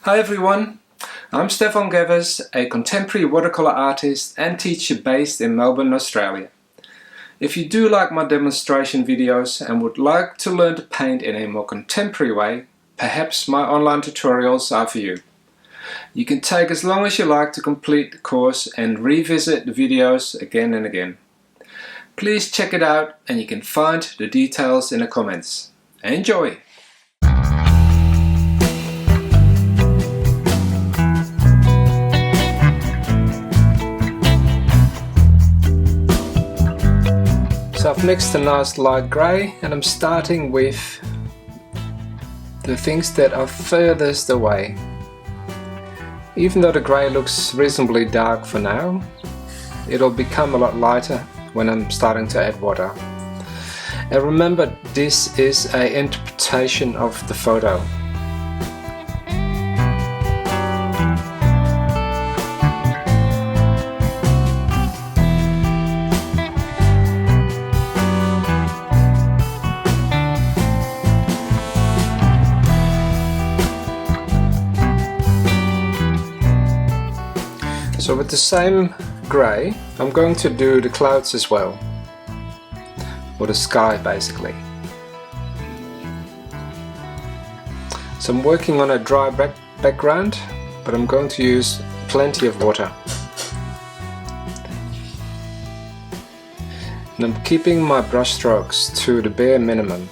Hi everyone, I'm Stefan Gevers, a contemporary watercolour artist and teacher based in Melbourne, Australia. If you do like my demonstration videos and would like to learn to paint in a more contemporary way, perhaps my online tutorials are for you. You can take as long as you like to complete the course and revisit the videos again and again. Please check it out and you can find the details in the comments. Enjoy! So I've mixed a nice light grey and I'm starting with the things that are furthest away. Even though the grey looks reasonably dark for now, it'll become a lot lighter when I'm starting to add water. And remember, this is an interpretation of the photo. So with the same grey, I'm going to do the clouds as well, or the sky basically. So I'm working on a dry background, but I'm going to use plenty of water. And I'm keeping my brush strokes to the bare minimum.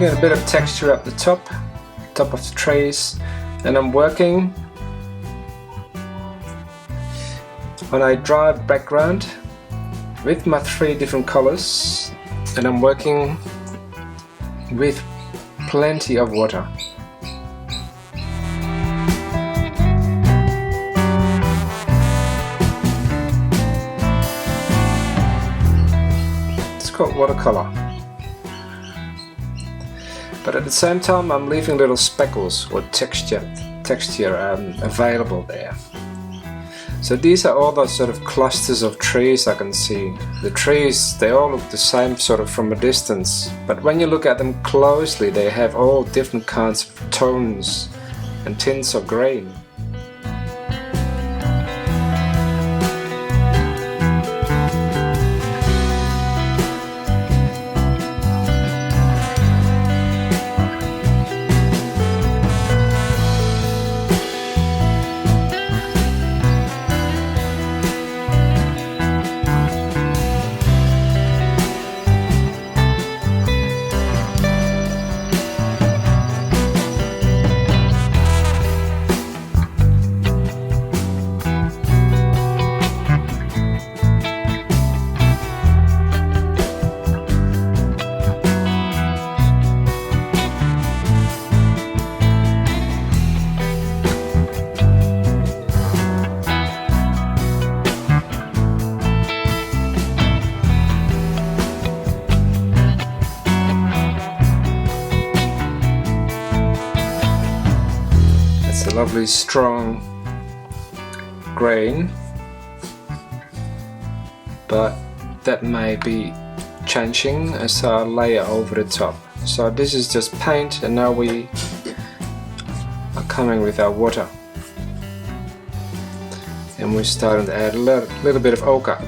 A bit of texture up the top of the trees, and I'm working on a dry background with my 3 different colors, and I'm working with plenty of water. It's called watercolor. But at the same time I'm leaving little speckles or texture available there. So these are all those sort of clusters of trees I can see. The trees, they all look the same sort of from a distance, but when you look at them closely they have all different kinds of tones and tints of green. A lovely strong grain, but that may be changing as I layer over the top. So this is just paint, and now we are coming with our water, and we're starting to add a little bit of ochre.